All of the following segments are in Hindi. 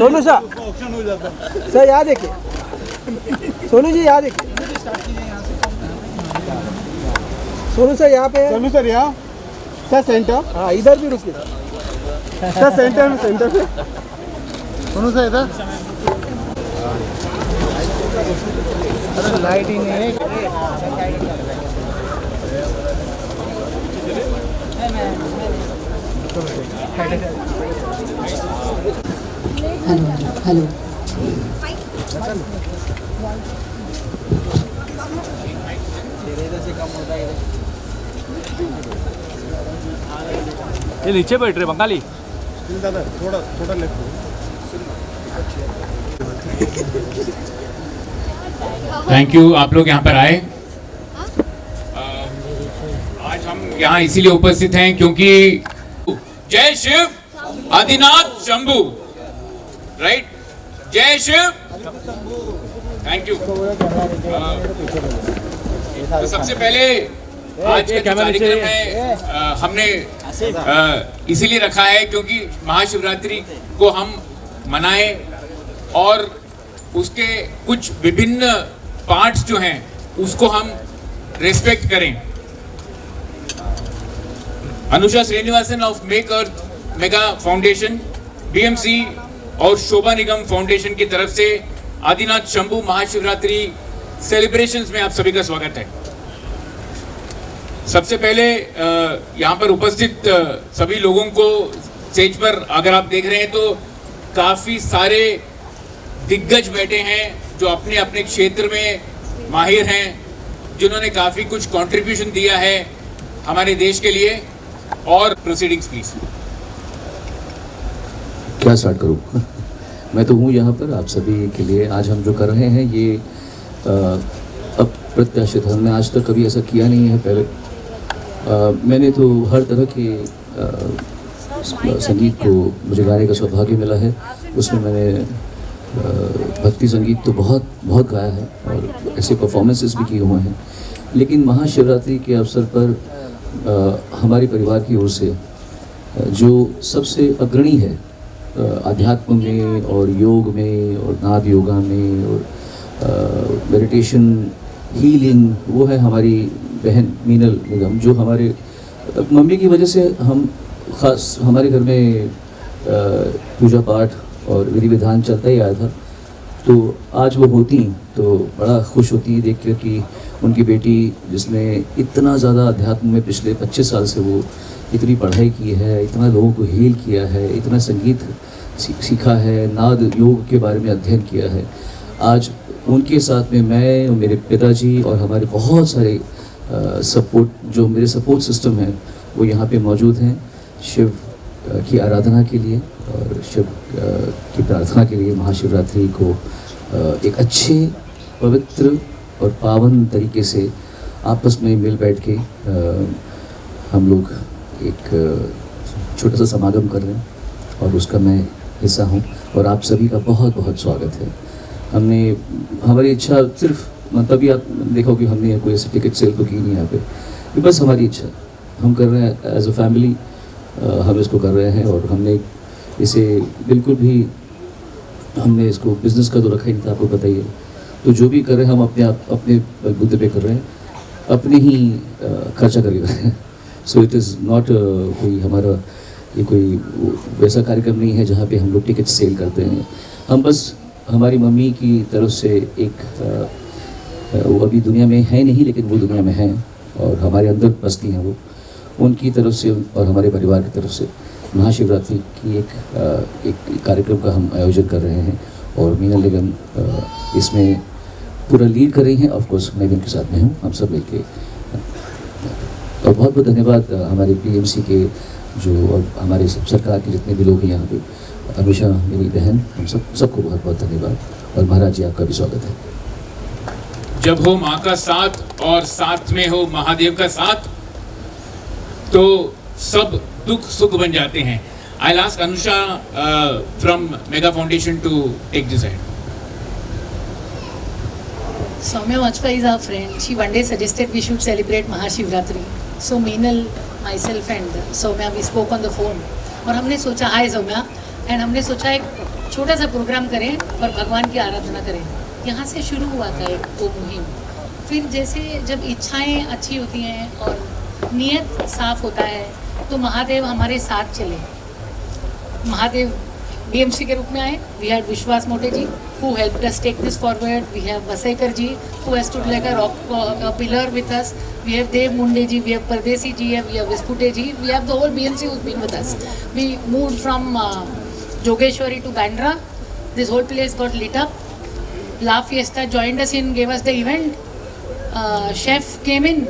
सोनू सर यहाँ देखिए, सोनू जी यहाँ देखिए, सोनू सर यहाँ पे, सोनू सर यहाँ सर सेंटर, हाँ इधर भी रुकिए सर सेंटर में, सेंटर पे सोनू सर इधर। लाइट ही नहीं है। हेलो ये नीचे बैठ रहे बंगाली। दादा थोड़ा थोड़ा लेफ्ट। थैंक यू, आप लोग यहाँ पर आए। आज हम यहाँ इसीलिए उपस्थित हैं क्योंकि जय शिव आदिनाथ शंभू, राइट, जय शिव। Thank you. तो सबसे पहले आज का कार्यक्रम है हमने इसीलिए रखा है क्योंकि महाशिवरात्रि को हम मनाएं और उसके कुछ विभिन्न पार्ट्स जो हैं उसको हम रेस्पेक्ट करें। Anusha Srinivasan of make earth mega foundation, BMC और शोभा निगम फाउंडेशन की तरफ से आदिनाथ शंभू महाशिवरात्रि सेलिब्रेशंस में आप सभी का स्वागत है। सबसे पहले यहाँ पर उपस्थित सभी लोगों को स्टेज पर अगर आप देख रहे हैं तो काफी सारे दिग्गज बैठे हैं जो अपने अपने क्षेत्र में माहिर हैं, जिन्होंने काफी कुछ कंट्रीब्यूशन दिया है हमारे देश के लिए। और प्रोसीडिंग्स प्लीज। क्या स्टार्ट करूँ? मैं तो हूँ यहाँ पर आप सभी के लिए। आज हम जो कर रहे हैं ये अप्रत्याशित है, हमने आज तक कभी ऐसा किया नहीं है पहले। मैंने तो हर तरह के संगीत को मुझे गाने का सौभाग्य मिला है। उसमें मैंने भक्ति संगीत तो बहुत बहुत गाया है और ऐसे परफॉर्मेंसेस भी किए हुए हैं। लेकिन महाशिवरात्रि के अवसर पर हमारे परिवार की ओर से जो सबसे अग्रणी है आध्यात्म में और योग में और नाद योगा में और मेडिटेशन हीलिंग, वो है हमारी बहन मीनल निगम, जो हमारे मम्मी की वजह से हम खास हमारे घर में पूजा पाठ और विधि विधान चलता ही आया था। तो आज वो होती तो बड़ा खुश होती देख कर कि उनकी बेटी जिसने इतना ज़्यादा अध्यात्म में पिछले 25 साल से वो इतनी पढ़ाई की है, इतना लोगों को हील किया है, इतना संगीत सीखा है, नाद योग के बारे में अध्ययन किया है। आज उनके साथ में मैं और मेरे पिताजी और हमारे बहुत सारे जो मेरे सपोर्ट सिस्टम है वो यहाँ पे मौजूद हैं शिव की आराधना के लिए और शिव की प्रार्थना के लिए। महाशिवरात्रि को एक अच्छे पवित्र और पावन तरीके से आपस में मिल बैठ के हम लोग एक छोटा सा समागम कर रहे हैं और उसका मैं हिस्सा हूँ और आप सभी का बहुत बहुत स्वागत है। हमारी इच्छा सिर्फ तभी आप देखोगे हमने कोई ऐसे टिकट सेल तो की नहीं यहाँ पे, ये बस हमारी इच्छा हम कर रहे हैं एज अ फैमिली, हम इसको कर रहे हैं और हमने इसे बिल्कुल भी हमने इसको बिज़नेस का तो रखा ही नहीं था, आपको पता ही है। तो जो भी कर रहे हैं हम अपने बलबूते पे कर रहे हैं, अपने ही खर्चा करके कर रहे हैं। सो इट इज़ नॉट कोई हमारा ये कोई वैसा कार्यक्रम नहीं है जहाँ पे हम लोग टिकट सेल करते हैं। हम बस हमारी मम्मी की तरफ से एक वो अभी दुनिया में है नहीं लेकिन वो दुनिया में हैं और हमारे अंदर बसती हैं वो, उनकी तरफ से और हमारे परिवार की तरफ से महाशिवरात्रि की एक कार्यक्रम का हम आयोजन कर रहे हैं और मीनल निगम इसमें पूरा लीड कर रही हैं। ऑफ कोर्स मैं भी उनके साथ में हूँ, हम सब मिलके। और बहुत बहुत धन्यवाद हमारे बीएमसी के जो और हमारे सरकार के जितने भी लोग हैं यहाँ पे, अनुषा मेरी बहन, हम सबको बहुत बहुत धन्यवाद और महाराज जी आपका भी स्वागत है। जब हो माँ का साथ और साथ में हो महादेव का साथ तो सब दुख सुख बन जाते हैं। I'll ask Anusha from Mega Foundation to take this ahead. Soumya Machpa is our friend. She one day suggested we should celebrate Mahashivratri. So Meenal, myself and Soumya, we spoke on the phone. और हमने सोचा, हाय सौम्या, एंड हमने सोचा एक छोटा सा प्रोग्राम करें और भगवान की आराधना करें। यहाँ से शुरू हुआ था एक वो मुहिम। फिर जैसे जब इच्छाएं अच्छी होती हैं और नियत साफ होता है तो महादेव हमारे साथ चले। महादेव BMC के रूप में आए। वी हैड विश्वास मोटे जी who helped us take this forward. We have Vasaikar ji who has stood like a rock, a pillar with us. We have Dev Munde ji, we have Pardesi ji, we have Vispute ji, we have the whole BMC who's been with us. We moved from Jogeshwari to Bandra. This whole place got lit up. La Fiesta joined us in, gave us the event. Chef came in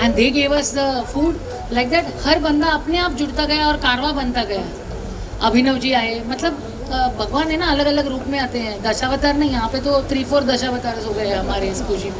and they gave us the food. Like that, हर बंदा अपने आप जुड़ता गया और कारवा बनता गया। अभिनव जी आए, मतलब भगवान है ना, अलग अलग रूप में आते हैं। दशावतार नहीं, यहाँ पे तो 3-4 दशावतार हो गए हमारे इस खुशी में।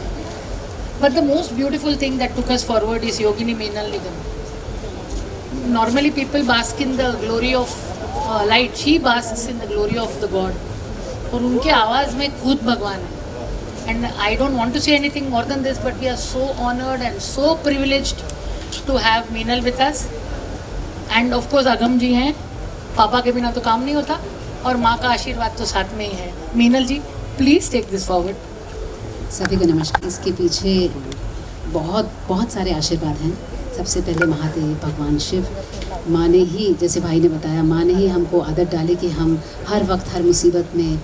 But the most beautiful thing that took us forward is Yogini Meenal Nigam. Normally people bask in the glory of light, she basks in the glory of the God. और उनके आवाज़ में खुद भगवान है। And I don't want to say anything more than this, but we are so honoured and so privileged to have Meenal with us. And of course Agam ji हैं, पापा के बिना तो काम नहीं होता, और माँ का आशीर्वाद तो साथ में ही है। मीनल जी प्लीज़ टेक दिस फॉरवर्ड। सभी को नमस्कार। इसके पीछे बहुत बहुत सारे आशीर्वाद हैं। सबसे पहले महादेव, भगवान शिव, माँ ने ही, जैसे भाई ने बताया, माँ ने ही हमको आदत डाली कि हम हर वक्त हर मुसीबत में,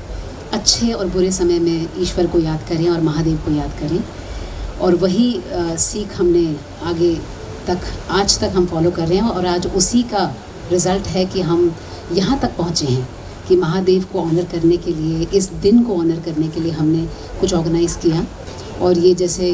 अच्छे और बुरे समय में ईश्वर को याद करें और महादेव को याद करें। और वही सीख हमने आगे तक, आज तक हम फॉलो कर रहे हैं। और आज उसी का रिज़ल्ट है कि हम यहाँ तक पहुँचे हैं कि महादेव को ऑनर करने के लिए, इस दिन को ऑनर करने के लिए हमने कुछ ऑर्गेनाइज़ किया। और ये जैसे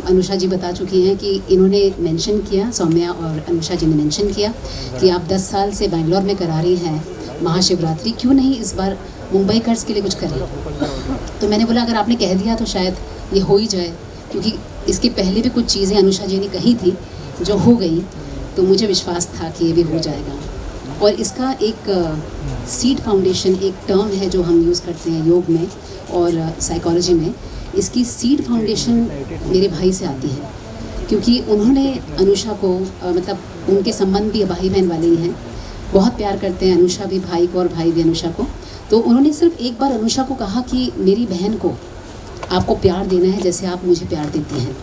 अनुषा जी बता चुकी हैं कि इन्होंने मेंशन किया, सौम्या और अनुषा जी ने मेंशन किया कि आप 10 साल से बेंगलोर में करा रही हैं महाशिवरात्रि, क्यों नहीं इस बार मुंबई कर्स के लिए कुछ करें। तो मैंने बोला अगर आपने कह दिया तो शायद ये हो ही जाए, क्योंकि इसके पहले भी कुछ चीज़ें अनुषा जी ने कही थी जो हो गई, तो मुझे विश्वास था कि ये भी हो जाएगा। और इसका एक सीड फाउंडेशन एक टर्म है जो हम यूज़ करते हैं योग में और साइकोलॉजी में। इसकी सीड फाउंडेशन मेरे भाई से आती है, क्योंकि उन्होंने अनुषा को मतलब उनके संबंध भी भाई बहन वाले ही हैं, बहुत प्यार करते हैं अनुषा भी भाई को और भाई भी अनुषा को। तो उन्होंने सिर्फ एक बार अनुषा को कहा कि मेरी बहन को आपको प्यार देना है जैसे आप मुझे प्यार देती हैं।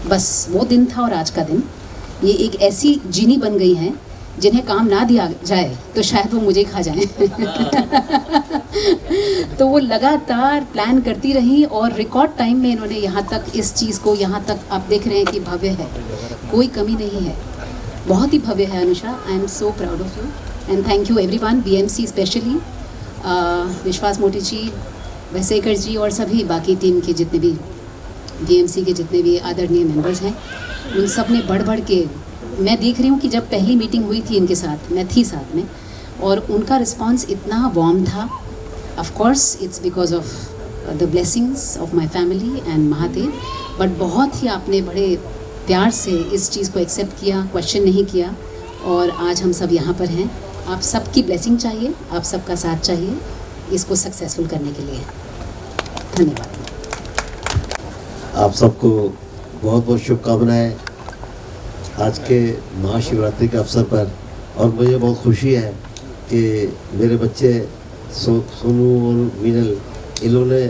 बस वो दिन था और आज का दिन। ये एक ऐसी जीनी बन गई हैं जिन्हें काम ना दिया जाए तो शायद वो मुझे खा जाएं। तो वो लगातार प्लान करती रही और रिकॉर्ड टाइम में इन्होंने यहाँ तक इस चीज़ को, यहाँ तक आप देख रहे हैं कि भव्य है, कोई कमी नहीं है, बहुत ही भव्य है Anusha. I am so proud of you and thank you everyone, BMC specially, विश्वास मोटी जी, वैसेकर जी और सभी बाकी टीम के जितने भी BMC के जितने भी आदरणीय मेंबर्स हैं, उन सब ने बढ़ बढ़ के, मैं देख रही हूँ कि जब पहली मीटिंग हुई थी इनके साथ, मैं थी साथ में, और उनका रिस्पांस इतना वार्म था। Of course it's because of the blessings of my family and Mahadev, but बहुत ही आपने बड़े प्यार से इस चीज़ को एक्सेप्ट किया, क्वेश्चन नहीं किया, और आज हम सब यहाँ पर हैं। आप सबकी ब्लेसिंग चाहिए, आप सबका साथ चाहिए इसको सक्सेसफुल करने के लिए। धन्यवाद। आप सबको बहुत बहुत शुभकामनाएं आज के महाशिवरात्रि के अवसर पर। और मुझे बहुत खुशी है कि मेरे बच्चे सोनू और मीनल, इन्होंने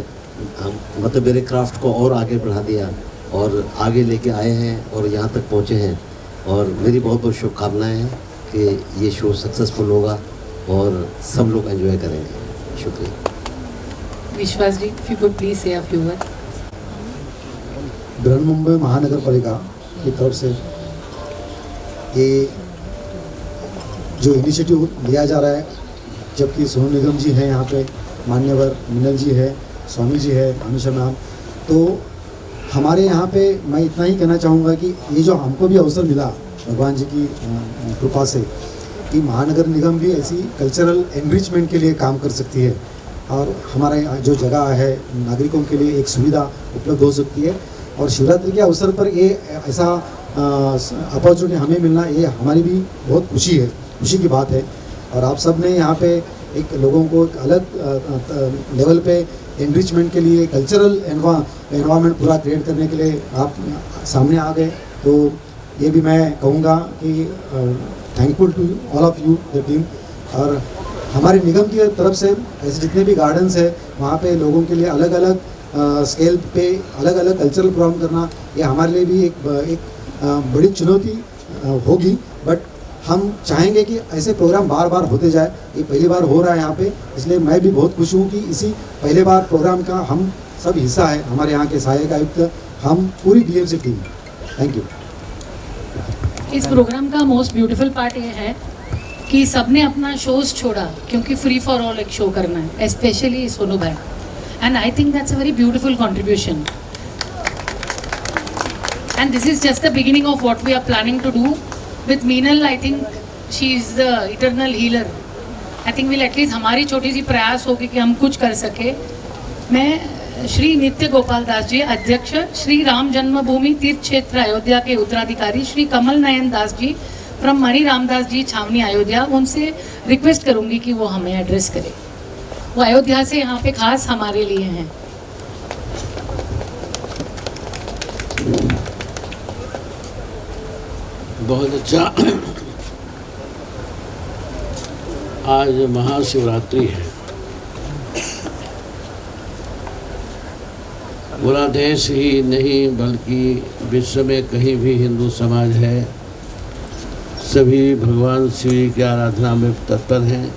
मतलब मेरे क्राफ्ट को और आगे बढ़ा दिया और आगे लेके आए हैं और यहाँ तक पहुँचे हैं। और मेरी बहुत बहुत शुभकामनाएं हैं कि ये शो सक्सेसफुल होगा और सब लोग एंजॉय करेंगे। शुक्रिया। विश्वास जी, इफ यू कुड प्लीज से अ फ्यू वर्ड। बृहन्मुंबई महानगर पालिका की तरफ से ये जो इनिशिएटिव लिया जा रहा है, जबकि सोनू निगम जी हैं यहाँ पे, मान्यवर मीनल जी है, स्वामी जी है, अनुषा मैम, तो हमारे यहाँ पे मैं इतना ही कहना चाहूँगा कि ये जो हमको भी अवसर मिला भगवान जी की कृपा से कि महानगर निगम भी ऐसी कल्चरल एनरिचमेंट के लिए काम कर सकती है और हमारे जो जगह है नागरिकों के लिए एक सुविधा उपलब्ध हो सकती है। और शिवरात्रि के अवसर पर ये ऐसा अपॉर्चुनिटी हमें मिलना, ये हमारी भी बहुत खुशी की बात है। और आप सब ने यहाँ पे एक लोगों को एक अलग लेवल पे एनरिचमेंट के लिए, कल्चरल एनवायरनमेंट पूरा क्रिएट करने के लिए आप सामने आ गए, तो ये भी मैं कहूँगा कि thankful to all of you the team. और हमारे निगम की तरफ से ऐसे जितने भी गार्डन्स है वहाँ पे लोगों के लिए अलग अलग स्केल पे अलग अलग कल्चरल प्रोग्राम करना, ये हमारे लिए भी एक बड़ी चुनौती होगी। बट हम चाहेंगे कि ऐसे प्रोग्राम बार बार होते जाए। ये पहली बार हो रहा है यहाँ पे, इसलिए मैं भी बहुत खुश हूँ कि इसी पहले बार प्रोग्राम का हम सब हिस्सा है। हमारे यहाँ के सहायक आयुक्त, हम पूरी बीएमसी टीम। Thank you. इस प्रोग्राम का मोस्ट ब्यूटीफुल पार्ट ये है कि सबने अपना शोज छोड़ा, क्योंकि फ्री फॉर ऑल एक शो करना है, स्पेशली सोनू भाई, and I think that's a very beautiful contribution, and this is just the beginning of what we are planning to do with Meenal. I think she is the eternal healer. I think will at least हमारी छोटी सी प्रयास होगी कि हम कुछ कर सके। मैं श्री नित्य गोपाल दास जी, अध्यक्ष श्री राम जन्मभूमि तीर्थ क्षेत्र अयोध्या के उत्तराधिकारी श्री कमल नयन दास जी फ्रॉम मणि रामदास जी छावनी अयोध्या, उनसे रिक्वेस्ट करूंगी कि वो हमें एड्रेस करें। वो अयोध्या से यहाँ पे खास हमारे लिए हैं। बहुत अच्छा। आज महाशिवरात्रि है। पूरा देश ही नहीं बल्कि विश्व में कहीं भी हिंदू समाज है, सभी भगवान शिव जी की आराधना में तत्पर हैं।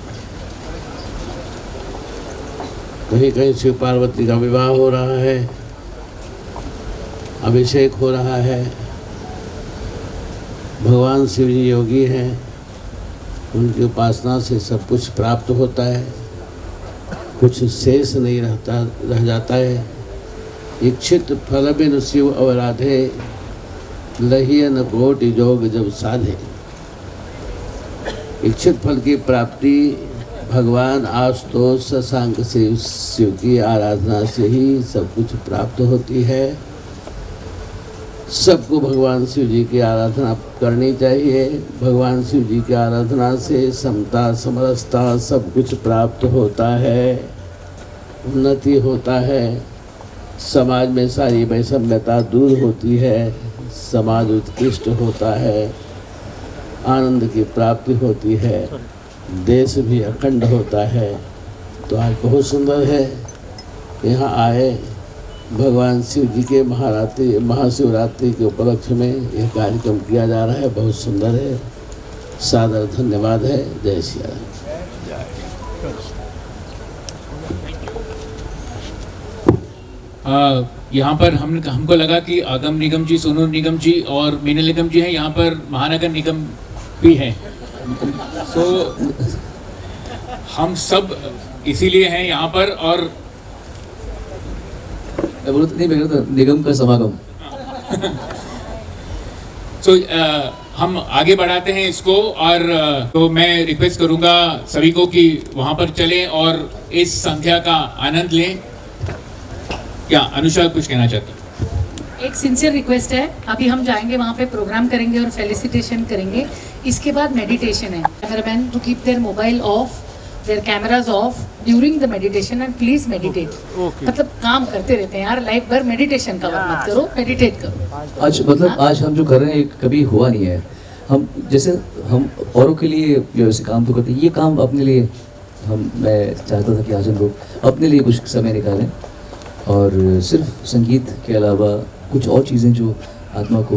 कहीं कहीं शिव पार्वती का विवाह हो रहा है, अभिषेक हो रहा है। भगवान शिव जी योगी हैं, उनकी उपासना से सब कुछ प्राप्त होता है, कुछ शेष नहीं रह जाता है। इच्छित फल बिन शिव अवराधे, लहियन कोटि जोग जब साधे। इच्छित फल की प्राप्ति भगवान आशुतोष शशांक से शिव की आराधना से ही सब कुछ प्राप्त होती है। सबको भगवान शिव जी की आराधना करनी चाहिए। भगवान शिव जी की आराधना से समता समरसता सब कुछ प्राप्त होता है, उन्नति होता है, समाज में सारी वैषम्यता दूर होती है, समाज उत्कृष्ट होता है, आनंद की प्राप्ति होती है, देश भी अखंड होता है। तो आज बहुत सुंदर है, यहाँ आए भगवान शिव जी के महाशिवरात्रि के उपलक्ष्य में यह कार्यक्रम किया जा रहा है, बहुत सुंदर है। सादर धन्यवाद है। जय श्री राम। यहाँ पर हमको लगा कि आगम निगम जी, सोनू निगम जी और मीनल निगम जी हैं, यहाँ पर महानगर निगम भी हैं। सो हम सब इसीलिए हैं यहाँ पर। और निगम का समागम। सो हम आगे बढ़ाते हैं इसको। और तो मैं रिक्वेस्ट करूँगा सभी को कि वहाँ पर चलें और इस संध्या का आनंद लें। क्या अनुषा कुछ कहना चाहती? एक सिंसियर रिक्वेस्ट है, अभी हम जाएंगे वहाँ पे प्रोग्राम करेंगे और फेलिसिटेशन करेंगे। इसके बाद मेडिटेशन है। Cameraman to keep their mobile off, their cameras off during the meditation, and please meditate. मतलब काम करते रहते हैं यार, लाइफ भर मेडिटेशन का वर्क मत करो, मेडिटेट करो। आज मतलब आज हम जो कर रहे हैं कभी हुआ नहीं है। हम जैसे हम औरों के लिए वैसे काम तो करते हैं, ये काम अपने लिए मैं चाहता था कि आज हम लोग अपने लिए कुछ समय निकालें और सिर्फ संगीत के अलावा कुछ और चीज़ें जो आत्मा को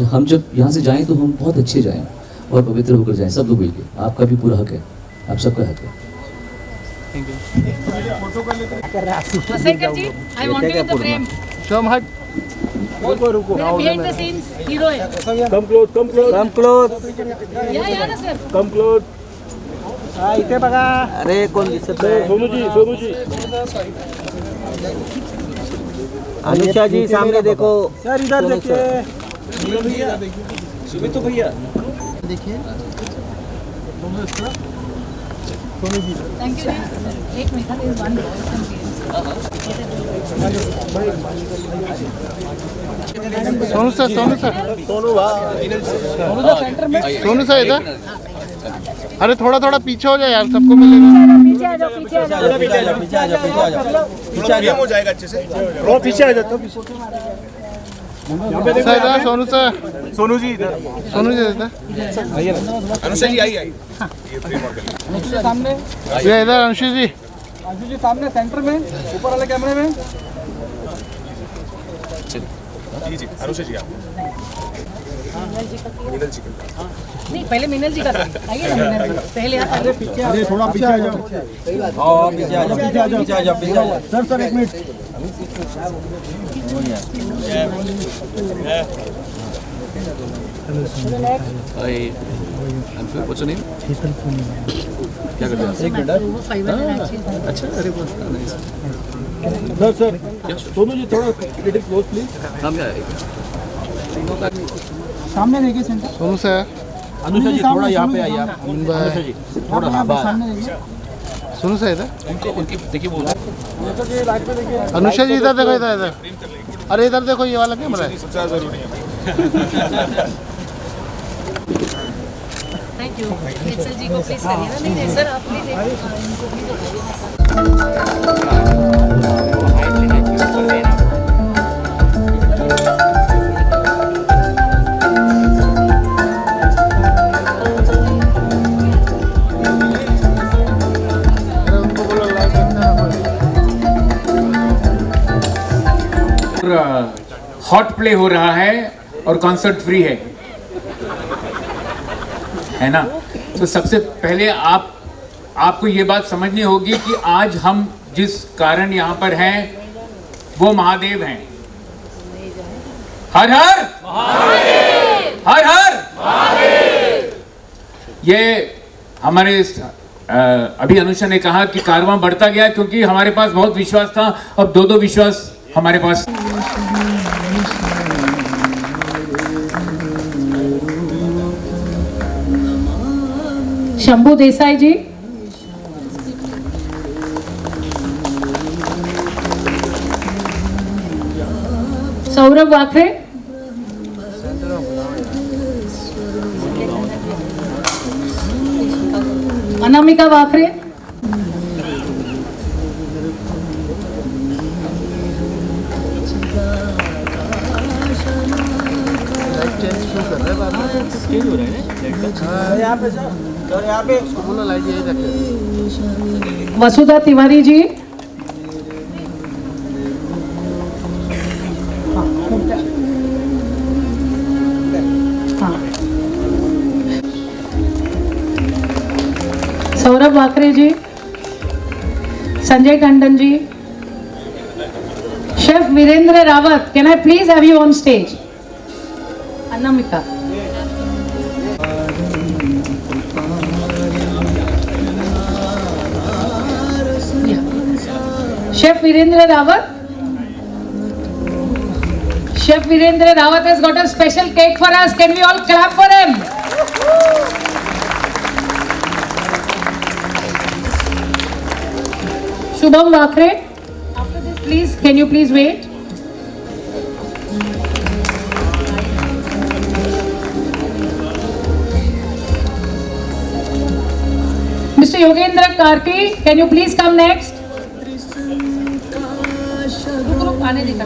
हम जब यहाँ से जाएं तो हम बहुत अच्छे जाएं और पवित्र होकर जाएं, सब लोग मिलके। आपका भी पूरा हक है, आप सबका हक है। वसैकर जी, I want you in the frame. मेरे behind the scenes hero है। कम क्लोज या ना सर। Come close. इथे बघा। अरे कोण दिसत आहे? सोनू जी। अनुषा जी सामने देखो। सर इधर देखिए। सुमित भैया देखिए। Thank you. एक minute, is one Sonu sir इधर। अरे थोड़ा पीछे हो जाए यार, सबको मिलेगा। पीछे आ जाओ। हो जाएगा अच्छे से। पीछे आ जाता। सर इधर सोनू सर, सोनू जी इधर, सोनू जी इधर, अनुषा जी आई आई सामने, ये इधर अंशु जी, आशु जी सामने सेंटर में, ऊपर वाले कैमरे में। जी जी अनुषा जी आप नहीं, पहले मीनल जी का आइए ना, मीनल जी पहले आप अरे थोड़ा पीछे आ जाओ, पीछे आ जाओ, पीछे आ जाओ, पीछे आ जाओ, पीछे आ जाओ। सर एक मिनट। What's your name? क्या करते हैं? वो फाइबर अच्छा, अरे वाह, nice. सर सोनू जी थोड़ा लिटिल क्लोज प्लीज। हम क्या सामने देखिए सेंटर। सोनू सर, अनुषा जी थोड़ा यहाँ पे आइए आप। अनुषा जी थोड़ा हाँ सामने देखिए। सोनू सर इधर, उनकी देखिए वो लाइट पे देखिए। अनुषा जी इधर देखो, इधर इधर, अरे इधर देखो, ये वाला कैमरा है। सबसे ज़्यादा जरूरी है। Thank you. एचएल जी को प्लीज करिए ना। नहीं नहीं सर, आप प्लीज हॉट प्ले हो रहा है और कॉन्सर्ट फ्री है ना। तो सबसे पहले आपको ये बात समझनी होगी कि आज हम जिस कारण यहाँ पर हैं वो महादेव हैं। हर हर महादेव, हर हर महादेव। ये हमारे अभी अनुषा ने कहा कि कारवां बढ़ता गया क्योंकि हमारे पास बहुत विश्वास था, अब दो विश्वास हमारे पास। शंभू देसाई जी, सौरभ वाखरे, अनामिका वाखरे, यहाँ पे सर, यहाँ पे बोलो लाइट यही रखे। Vasudha Tiwari ji, Saurabh Wakre ji, Sanjay Tandon ji, chef Virendra Rawat, can I please have you on stage? Anamika, Chef Virendra Rawat. Chef Virendra Rawat has got a special cake for us. Can we all clap for him? Shubham Vakre. After this, please, can you please wait? Mr. Yogendra Karki, can you please come next? आने देता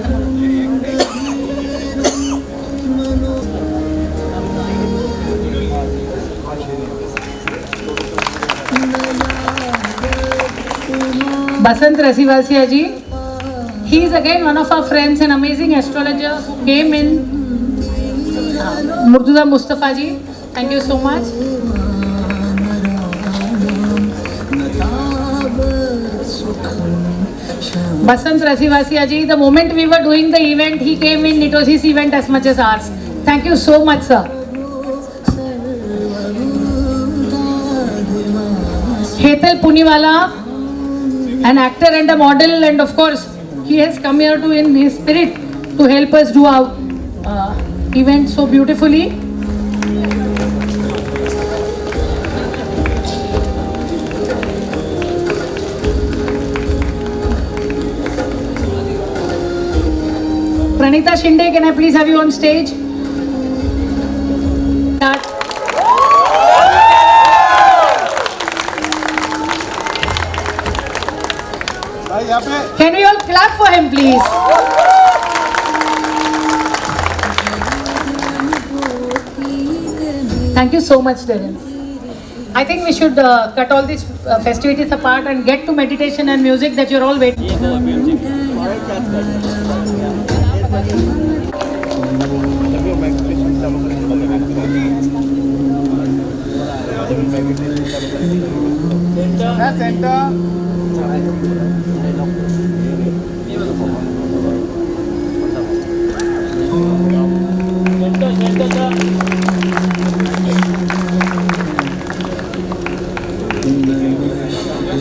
Basant Rasivasia ji, he is again one of our friends, an amazing astrologer who came in. Murtuza Mustafa ji, thank you so much. Basant Rasivasia ji, the moment we were doing the event, he came in. It was his event as much as ours. Thank you so much, sir. Hetal Puniwala, an actor and a model, and of course, he has come here to, in his spirit, to help us do our event so beautifully. Pranita Shinde, can I please have you on stage? Start. Can we all clap for him, please? Thank you so much, Darren. I think we should cut all these festivities apart and get to meditation and music that you're all waiting.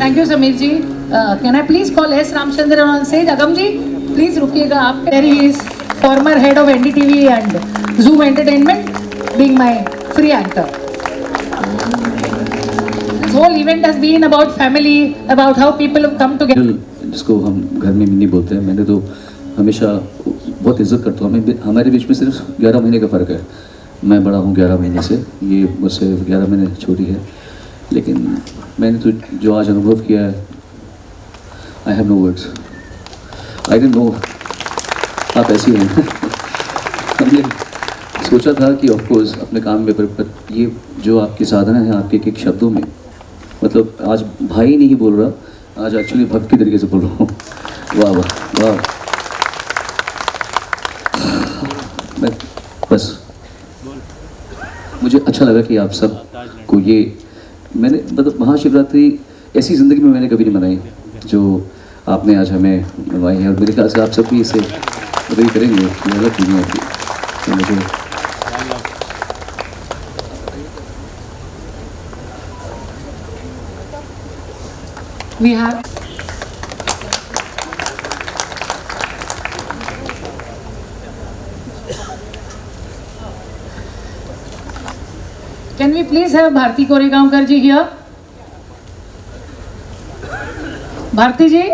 Thank you, Samir ji. Can I please call S. Ramchandran on stage? Agam ji, please रुकिएगा आप. There he is, former head of NDTV and Zoom Entertainment, being my free anchor. This whole event has been about family, about how people have come together. जिसको हम घर में मिनी बोलते हैं, मैंने तो हमेशा बहुत इज्जत करता हूँ. हमारे बीच में सिर्फ 11 महीने का फ़र्क है. मैं बड़ा हूँ 11 महीने से, ये मुझसे 11 महीने छोटी है. लेकिन मैंने तो जो आज अनुभव किया है, I have no words. I didn't know आप ऐसी हैं. हमने सोचा था कि ऑफकोर्स अपने काम में, पर ये जो आपकी साधना है आपके एक शब्दों में, मतलब आज भाई नहीं बोल रहा, आज एक्चुअली भक्त की तरीके से बोल रहा हूँ. वाह वाह वाह. मैं बस मुझे अच्छा लगा कि आप सब को ये, मैंने मतलब महाशिवरात्रि ऐसी ज़िंदगी में मैंने कभी नहीं मनाई जो आपने आज हमें मनवाई है. और मेरे ख्याल से आप सब भी इसे वही करेंगे. ये अलग चीज़ें होती तो मुझे We have Can we please have Bharti Koregaonkar ji here? Bharti ji.